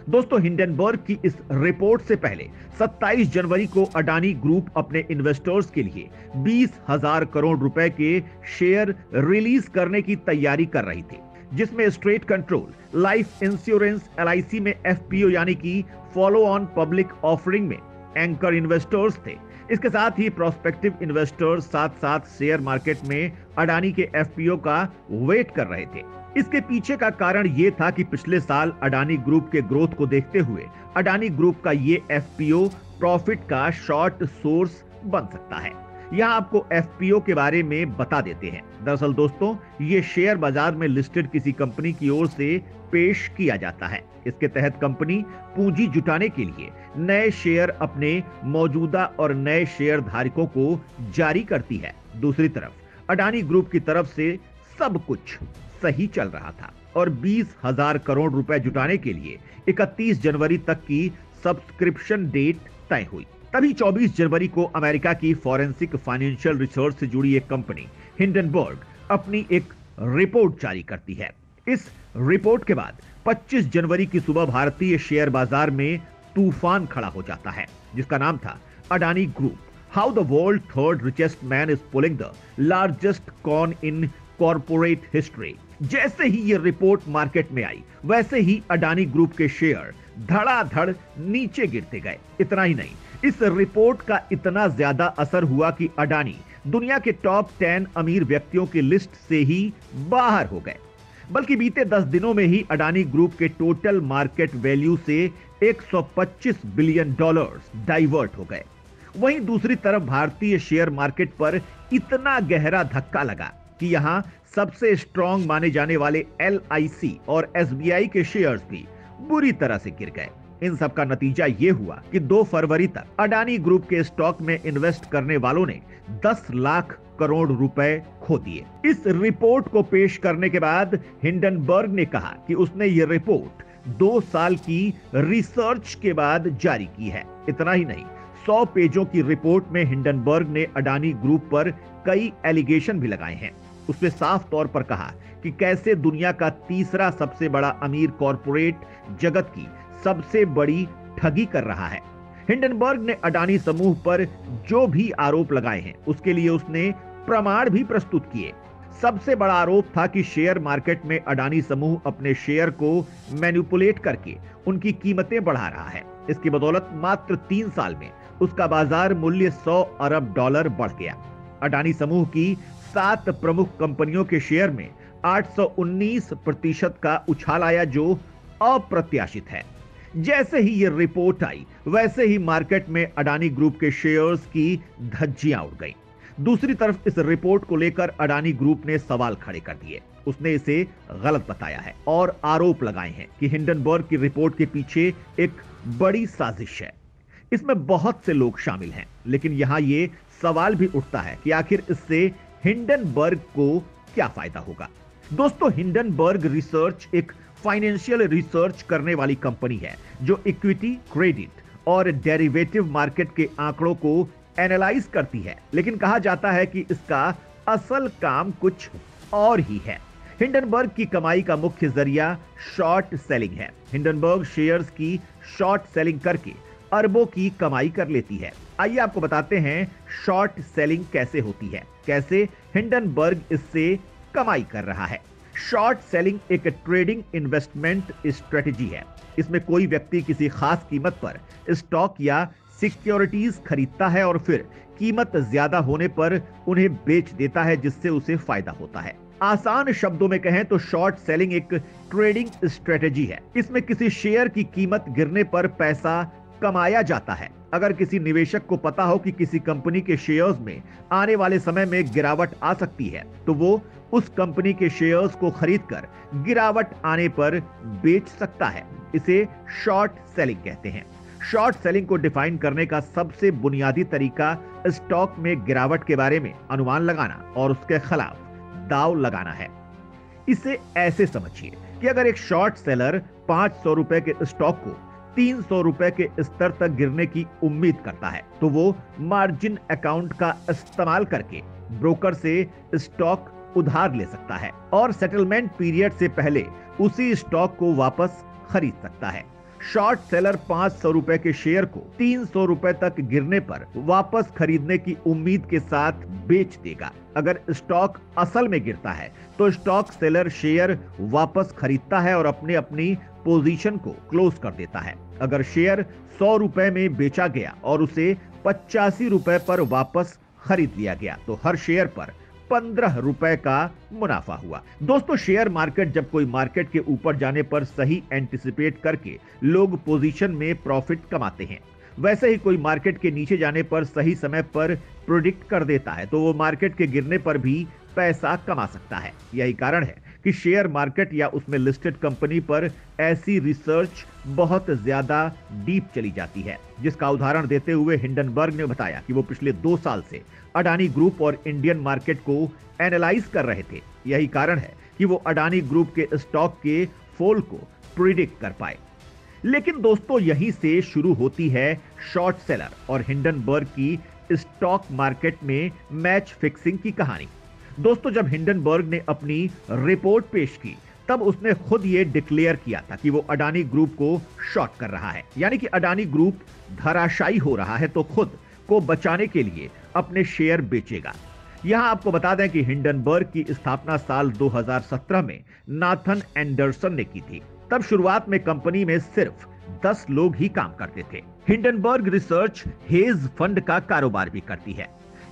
दोस्तों, हिंडनबर्ग की इस रिपोर्ट से पहले 27 जनवरी को अडानी ग्रुप अपने इन्वेस्टर्स के लिए 20,000 करोड़ रुपए के शेयर रिलीज करने की तैयारी कर रही थी, जिसमें straight control, life insurance LIC में एफपीओ यानी कि फॉलो ऑन पब्लिक ऑफरिंग में एंकर इन्वेस्टर्स थे। इसके साथ ही प्रोस्पेक्टिव इन्वेस्टर्स साथ साथ शेयर मार्केट में अडानी के एफपीओ का वेट कर रहे थे। इसके पीछे का कारण यह था कि पिछले साल अडानी ग्रुप के ग्रोथ को देखते हुए अडानी ग्रुप का ये एफपीओ प्रॉफिट का शॉर्ट सोर्स बन सकता है। यहां आपको एफपीओ के बारे में बता देते हैं। दरअसल दोस्तों, ये शेयर बाजार में लिस्टेड किसी कंपनी की ओर से पेश किया जाता है। इसके तहत कंपनी पूंजी जुटाने के लिए नए शेयर अपने मौजूदा और नए शेयर धारकों को जारी करती है। दूसरी तरफ अडानी ग्रुप की तरफ से सब कुछ सही चल रहा था और 20,000 करोड़ रुपए जुटाने के लिए 31 जनवरी तक की सब्सक्रिप्शन डेट तय हुई। तभी 24 जनवरी को अमेरिका की फॉरेंसिक फाइनेंशियल रिसर्च से जुड़ी एक कंपनी हिंडनबर्ग अपनी एक रिपोर्ट जारी करती है। इस रिपोर्ट के बाद 25 जनवरी की सुबह भारतीय शेयर बाजार में तूफान खड़ा हो जाता है, जिसका नाम था Adani group, how the world third richest man is pulling the largest con in corporate history. जैसे ही ये रिपोर्ट मार्केट में आई, वैसे ही अडानी ग्रुप के शेयर धड़ाधड़ नीचे गिरते गए। इतना ही नहीं, इस रिपोर्ट का इतना ज्यादा असर हुआ कि अडानी दुनिया के टॉप 10 अमीर व्यक्तियों की लिस्ट से ही बाहर हो गए। बल्कि बीते 10 दिनों में ही अडानी ग्रुप के टोटल मार्केट वैल्यू से 125 बिलियन डॉलर्स डाइवर्ट हो गए। वहीं दूसरी तरफ भारतीय शेयर मार्केट पर इतना गहरा धक्का लगा कि यहां सबसे स्ट्रॉन्ग माने जाने वाले एलआईसी और एसबीआई के शेयर्स भी बुरी तरह से गिर गए। इन सब का नतीजा यह हुआ कि 2 फरवरी तक अडानी ग्रुप के स्टॉक में इन्वेस्ट करने वालों ने 10 लाख करोड़ रुपए खो दिए। इस रिपोर्ट को पेश करने के बाद हिंडनबर्ग ने कहा कि उसने ये रिपोर्ट 2 साल की रिसर्च के बाद जारी की है। इतना ही नहीं, 100 पेजों की रिपोर्ट में हिंडनबर्ग ने अडानी ग्रुप पर कई एलिगेशन भी लगाए हैं। उसने साफ तौर पर कहा कि कैसे दुनिया का तीसरा सबसे बड़ा अमीर कॉर्पोरेट जगत की सबसे बड़ी ठगी कर रहा है। हिंडनबर्ग ने अडानी समूह पर जो भी आरोप लगाए हैं, उसके लिए उसने प्रमाण भी प्रस्तुत किए। सबसे बड़ा आरोप था कि शेयर मार्केट में अडानी समूह अपने शेयर को मैनिपुलेट करके उनकी कीमतें बढ़ा रहा है। इसकी बदौलत मात्र 3 साल में उसका बाजार मूल्य 100 अरब डॉलर बढ़ गया। अडानी समूह की 7 प्रमुख कंपनियों के शेयर में 819% का उछाल आया, जो अप्रत्याशित है। जैसे ही यह रिपोर्ट आई, वैसे ही मार्केट में अडानी ग्रुप के शेयर्स की धज्जियां उड़ गईं। दूसरी तरफ इस रिपोर्ट को लेकर अडानी ग्रुप ने सवाल खड़े कर दिए। उसने इसे गलत बताया है और आरोप लगाए हैं कि हिंडनबर्ग की रिपोर्ट के पीछे एक बड़ी साजिश है। इसमें बहुत से लोग शामिल हैं, लेकिन यहां यह सवाल भी उठता है कि आखिर इससे हिंडनबर्ग को क्या फायदा होगा। दोस्तों, हिंडनबर्ग रिसर्च एक फाइनेंशियल रिसर्च करने वाली कंपनी है जो इक्विटी, क्रेडिट और डेरिवेटिव मार्केट के आंकड़ों को एनालाइज करती है, लेकिन कहा जाता है कि इसका असल काम कुछ और ही है। हिंडनबर्ग की कमाई का मुख्य जरिया शॉर्ट सेलिंग है। हिंडनबर्ग शेयर्स की शॉर्ट सेलिंग करके अरबों की कमाई कर लेती है। आइए आपको बताते हैं शॉर्ट सेलिंग कैसे होती है, कैसे हिंडनबर्ग इससे कमाई कर रहा है। शॉर्ट सेलिंग एक ट्रेडिंग इन्वेस्टमेंट स्ट्रेटजी है। इसमें कोई व्यक्ति किसी खास कीमत पर स्टॉक या सिक्योरिटीज खरीदता है और फिर कीमत ज्यादा होने पर उन्हें बेच देता है, जिससे उसे फायदा होता है। आसान शब्दों में कहें तो शॉर्ट सेलिंग एक ट्रेडिंग स्ट्रेटजी है। इसमें किसी शेयर की कीमत गिरने पर पैसा कमाया जाता है। अगर किसी निवेशक को पता हो कि किसी कंपनी के शेयर्स में आने वाले समय में गिरावट आ सकती है, तो वो उस कंपनी के शेयर्स को खरीदकर गिरावट आने पर बेच सकता है। इसे शॉर्ट सेलिंग कहते हैं। शॉर्ट सेलिंग को डिफाइन करने का सबसे बुनियादी तरीका स्टॉक में गिरावट के बारे में अनुमान लगाना और उसके खिलाफ दांव लगाना है। इसे ऐसे समझिए कि अगर एक शॉर्ट सेलर 500 रुपए के स्टॉक को 300 रुपए के स्तर तक गिरने की उम्मीद करता है, तो वो मार्जिन अकाउंट का इस्तेमाल करके ब्रोकर से स्टॉक उधार ले सकता है और सेटलमेंट पीरियड से पहले उसी स्टॉक को वापस खरीद सकता है। शॉर्ट सेलर 500 रुपए के शेयर को 300 रुपए तक गिरने पर वापस खरीदने की उम्मीद के साथ बेच देगा। अगर स्टॉक असल में गिरता है तो स्टॉक सेलर शेयर वापस खरीदता है और अपनी पोजीशन को क्लोज कर देता है। अगर शेयर 100 रुपए में बेचा गया और उसे 85 रुपए पर वापस खरीद लिया गया तो हर शेयर पर 15 रुपए का मुनाफा हुआ। दोस्तों, शेयर मार्केट जब कोई मार्केट के ऊपर जाने पर सही एंटिसिपेट करके लोग पोजीशन में प्रॉफिट कमाते हैं, वैसे ही कोई मार्केट के नीचे जाने पर सही समय पर प्रेडिक्ट कर देता है तो वो मार्केट के गिरने पर भी पैसा कमा सकता है। यही कारण है कि शेयर मार्केट या उसमें लिस्टेड कंपनी पर ऐसी रिसर्च बहुत ज्यादा डीप चली जाती है, जिसका उदाहरण देते हुए हिंडनबर्ग ने बताया कि वो पिछले 2 साल से अडानी ग्रुप और इंडियन मार्केट को एनालाइज कर रहे थे। यही कारण है कि वो अडानी ग्रुप के स्टॉक के फॉल को प्रिडिक्ट कर पाए। लेकिन दोस्तों, यहीं से शुरू होती है शॉर्ट सेलर और हिंडनबर्ग की स्टॉक मार्केट में मैच फिक्सिंग की कहानी। दोस्तों, जब हिंडनबर्ग ने अपनी रिपोर्ट पेश की तब उसने खुद ये डिक्लेयर किया था कि वो अडानी ग्रुप को शॉर्ट कर रहा है, यानी कि अडानी ग्रुप धराशायी हो रहा है तो खुद को बचाने के लिए अपने शेयर बेचेगा। यहां आपको बता दें कि हिंडनबर्ग की स्थापना साल 2017 में नाथन एंडरसन ने की थी। तब शुरुआत में कंपनी में सिर्फ 10 लोग ही काम करते थे। हिंडनबर्ग रिसर्च हेज फंड का कारोबार भी करती है।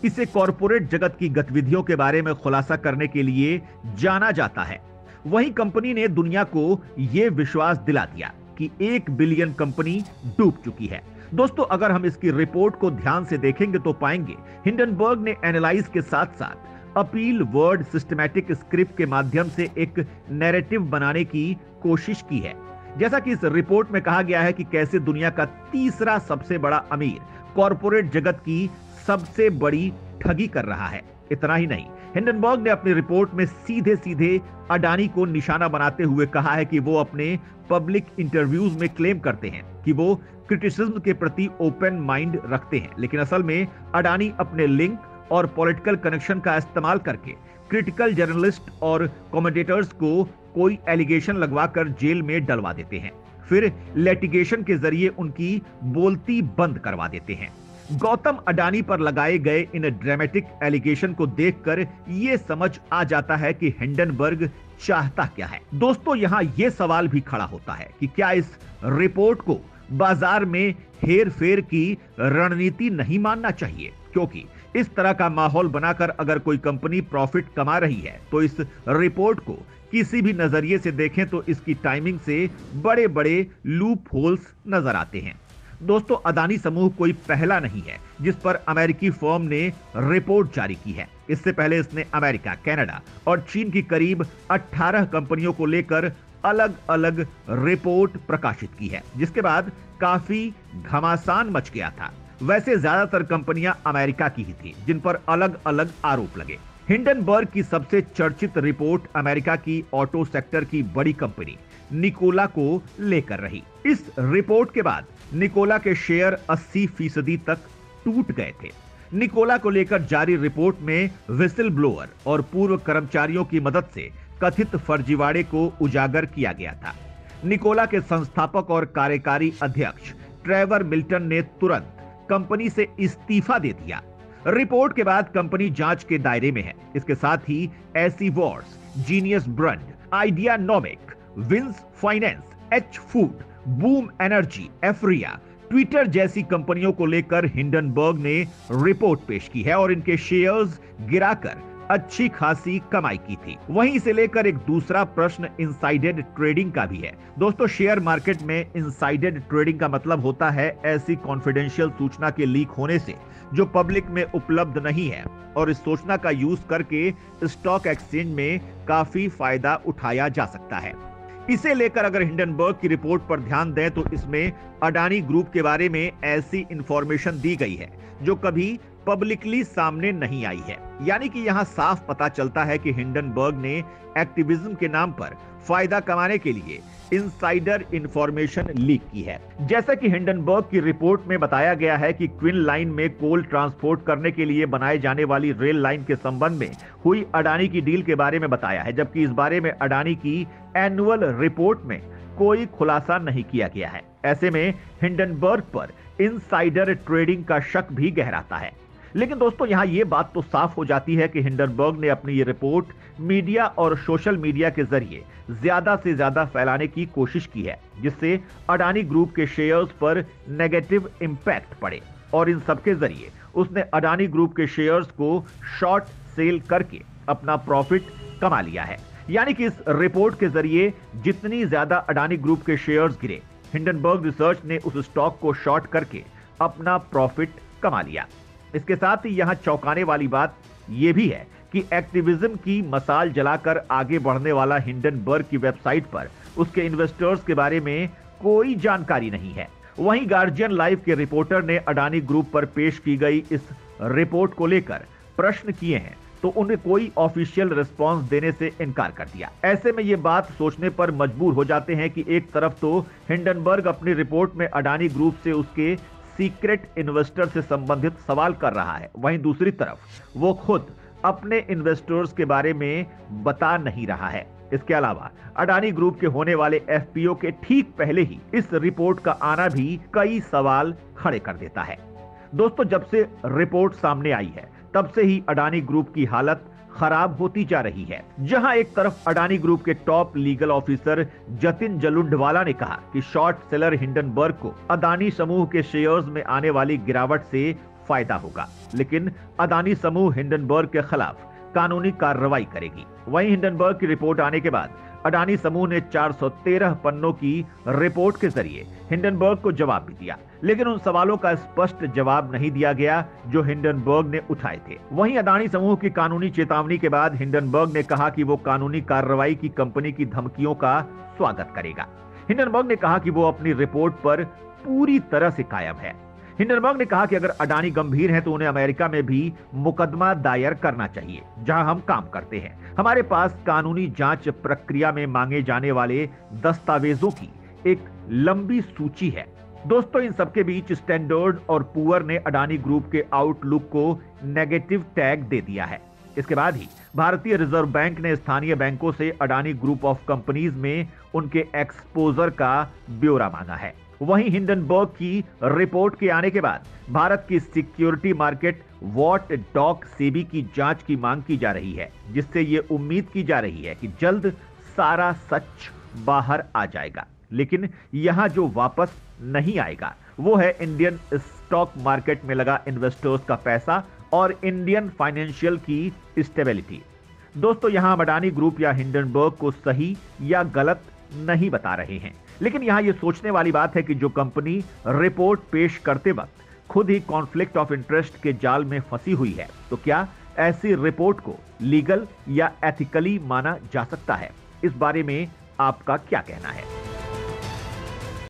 इसे कॉरपोरेट जगत की गतिविधियों के बारे में खुलासा करने के लिए जाना जाता है। वहीं कंपनी ने दुनिया को यह विश्वास दिला दिया कि 1 बिलियन कंपनी डूब चुकी है। दोस्तों, अगर हम इसकी रिपोर्ट को ध्यान से देखेंगे तो पाएंगे हिंडनबर्ग ने एनालाइज के साथ साथ अपील वर्ड सिस्टमैटिक स्क्रिप्ट के माध्यम से एक नैरेटिव बनाने की कोशिश की है। जैसा कि इस रिपोर्ट में कहा गया है कि कैसे दुनिया का तीसरा सबसे बड़ा अमीर कॉरपोरेट जगत की सबसे बड़ी ठगी कर रहा है। इतना ही नहीं, हिंडनबर्ग ने अपनी रिपोर्ट में सीधे सीधे अडानी को निशाना बनाते हुए कहा है कि वो अपने पब्लिक इंटरव्यूज में क्लेम करते हैं कि वो क्रिटिसिज्म के प्रति ओपन माइंड रखते हैं, लेकिन असल में अडानी अपने लिंक और पॉलिटिकल कनेक्शन का इस्तेमाल करके क्रिटिकल जर्नलिस्ट और कमेंटेटर्स को कोई एलिगेशन लगवाकर जेल में डलवा देते हैं, फिर लिटिगेशन के जरिए उनकी बोलती बंद करवा देते हैं। गौतम अडानी पर लगाए गए इन ड्रामेटिक एलिगेशन को देखकर यह समझ आ जाता है कि हिंडनबर्ग चाहता क्या है। दोस्तों, यहां यह सवाल भी खड़ा होता है कि क्या इस रिपोर्ट को बाजार में हेर फेर की रणनीति नहीं मानना चाहिए, क्योंकि इस तरह का माहौल बनाकर अगर कोई कंपनी प्रॉफिट कमा रही है तो इस रिपोर्ट को किसी भी नजरिए से देखें तो इसकी टाइमिंग से बड़े बड़े लूप होल्स नजर आते हैं। दोस्तों, अदानी समूह कोई पहला नहीं है जिस पर अमेरिकी फर्म ने रिपोर्ट जारी की है। इससे पहले इसने अमेरिका, कनाडा और चीन की करीब 18 कंपनियों को लेकर अलग अलग रिपोर्ट प्रकाशित की है, जिसके बाद काफी घमासान मच गया था। वैसे ज्यादातर कंपनियां अमेरिका की ही थी जिन पर अलग अलग आरोप लगे। हिंडनबर्ग की सबसे चर्चित रिपोर्ट अमेरिका की ऑटो सेक्टर की बड़ी कंपनी निकोला को लेकर रही। इस रिपोर्ट के बाद निकोला के शेयर 80% तक टूट गए थे। निकोला को लेकर जारी रिपोर्ट में विसिल ब्लोअर और पूर्व कर्मचारियों की मदद से कथित फर्जीवाड़े को उजागर किया गया था। निकोला के संस्थापक और कार्यकारी अध्यक्ष ट्रेवर मिल्टन ने तुरंत कंपनी से इस्तीफा दे दिया। रिपोर्ट के बाद कंपनी जांच के दायरे में है। इसके साथ ही AC wars, genius brand, Ideanomics, Vince finance, H food, boom energy, एफ्रिया, ट्विटर जैसी कंपनियों को लेकर हिंडनबर्ग ने रिपोर्ट पेश की है और इनके शेयर्स गिराकर अच्छी खासी कमाई की थी। वहीं इसे लेकर एक दूसरा प्रश्न इनसाइडेड ट्रेडिंग का भी है। दोस्तों, शेयर मार्केट में इनसाइडेड ट्रेडिंग का मतलब होता है ऐसी कॉन्फिडेंशियल सूचना के लीक होने से जो पब्लिक में उपलब्ध नहीं है और इस सूचना का यूज करके स्टॉक एक्सचेंज में काफी फायदा उठाया जा सकता है। इसे लेकर अगर हिंडनबर्ग की रिपोर्ट पर ध्यान दें तो इसमें अडानी ग्रुप के बारे में ऐसी इंफॉर्मेशन दी गई है जो कभी पब्लिकली सामने नहीं आई है। यानी कि यहां साफ पता चलता है कि हिंडनबर्ग ने एक्टिविज्म के नाम पर फायदा कमाने के लिए इनसाइडर इंफॉर्मेशन लीक की है। जैसा कि हिंडनबर्ग की रिपोर्ट में बताया गया है कि क्विन लाइन में कोल ट्रांसपोर्ट करने के लिए बनाए जाने वाली रेल लाइन के संबंध में हुई अडानी की डील के बारे में बताया है, जबकि इस बारे में अडानी की एनुअल रिपोर्ट में कोई खुलासा नहीं किया गया है। ऐसे में हिंडनबर्ग पर इनसाइडर ट्रेडिंग का शक भी गहराता है। लेकिन दोस्तों यहां यह बात तो साफ हो जाती है कि हिंडनबर्ग ने अपनी ये रिपोर्ट मीडिया और सोशल मीडिया के जरिए ज्यादा से ज्यादा फैलाने की कोशिश की है, जिससे अडानी ग्रुप के शेयर्स पर नेगेटिव इंपैक्ट पड़े और इन सब के जरिए उसने अडानी ग्रुप के शेयर्स को शॉर्ट सेल करके अपना प्रॉफिट कमा लिया है। यानी कि इस रिपोर्ट के जरिए जितनी ज्यादा अडानी ग्रुप के शेयर्स गिरे, हिंडनबर्ग रिसर्च ने उस स्टॉक को शॉर्ट करके अपना प्रॉफिट कमा लिया। इसके साथ ही यहां चौंकाने वाली बात यह भी है कि एक्टिविज्म की मसाल जलाकर आगे बढ़ने वाला हिंडनबर्ग की वेबसाइट पर उसके इन्वेस्टर्स के बारे में कोई जानकारी नहीं है। वहीं गार्जियन लाइव के रिपोर्टर ने अडानी ग्रुप पर पेश की गई इस रिपोर्ट को लेकर प्रश्न किए हैं तो उन्हें कोई ऑफिशियल रिस्पांस देने से इनकार कर दिया। ऐसे में ये बात सोचने पर मजबूर हो जाते हैं कि एक तरफ तो हिंडनबर्ग अपनी रिपोर्ट में अडानी ग्रुप से उसके सीक्रेट इन्वेस्टर से संबंधित सवाल कर रहा है, वहीं दूसरी तरफ वो खुद अपने इन्वेस्टर्स के बारे में बता नहीं रहा है। इसके अलावा अडानी ग्रुप के होने वाले एफपीओ के ठीक पहले ही इस रिपोर्ट का आना भी कई सवाल खड़े कर देता है। दोस्तों जब से रिपोर्ट सामने आई है तब से ही अडानी ग्रुप की हालत खराब होती जा रही है। जहां एक तरफ अडानी ग्रुप के टॉप लीगल ऑफिसर जतिन जलुंडवाला ने कहा कि शॉर्ट सेलर हिंडनबर्ग को अडानी समूह के शेयर्स में आने वाली गिरावट से फायदा होगा, लेकिन अडानी समूह हिंडनबर्ग के खिलाफ कानूनी कार्रवाई करेगी। वहीं हिंडनबर्ग की रिपोर्ट आने के बाद अडानी समूह ने 413 पन्नों की रिपोर्ट के जरिए हिंडनबर्ग को जवाब भी दिया, लेकिन उन सवालों का स्पष्ट जवाब नहीं दिया गया जो हिंडनबर्ग ने उठाए थे। वहीं अडानी समूह की कानूनी चेतावनी के बाद हिंडनबर्ग ने कहा कि वो कानूनी कार्रवाई की कंपनी की धमकियों का स्वागत करेगा। हिंडनबर्ग ने कहा कि वो अपनी रिपोर्ट पर पूरी तरह से कायम है। हिंडनबर्ग ने कहा कि अगर अडानी गंभीर हैं तो उन्हें अमेरिका में भी मुकदमा दायर करना चाहिए जहां हम काम करते हैं। हमारे पास कानूनी जांच प्रक्रिया में मांगे जाने वाले दस्तावेजों की एक लंबी सूची है। दोस्तों इन सबके बीच स्टैंडर्ड और पुअर ने अडानी ग्रुप के आउटलुक को नेगेटिव टैग दे दिया है। इसके बाद ही भारतीय रिजर्व बैंक ने स्थानीय बैंकों से अडानी ग्रुप ऑफ कंपनीज में उनके एक्सपोजर का ब्यौरा मांगा है। वहीं हिंडनबर्ग की रिपोर्ट के आने के बाद भारत की security market what dog SEBI की जांच की मांग की जा रही है, जिससे ये उम्मीद की जा रही है कि जल्द सारा सच बाहर आ जाएगा। लेकिन यहां जो वापस नहीं आएगा वो है इंडियन स्टॉक मार्केट में लगा इन्वेस्टर्स का पैसा और इंडियन फाइनेंशियल की स्टेबिलिटी। दोस्तों यहां अडानी ग्रुप या हिंडनबर्ग को सही या गलत नहीं बता रहे हैं, लेकिन यहां यह सोचने वाली बात है कि जो कंपनी रिपोर्ट पेश करते वक्त खुद ही कॉन्फ्लिक्ट ऑफ इंटरेस्ट के जाल में फंसी हुई है, तो क्या ऐसी रिपोर्ट को लीगल या एथिकली माना जा सकता है? इस बारे में आपका क्या कहना है?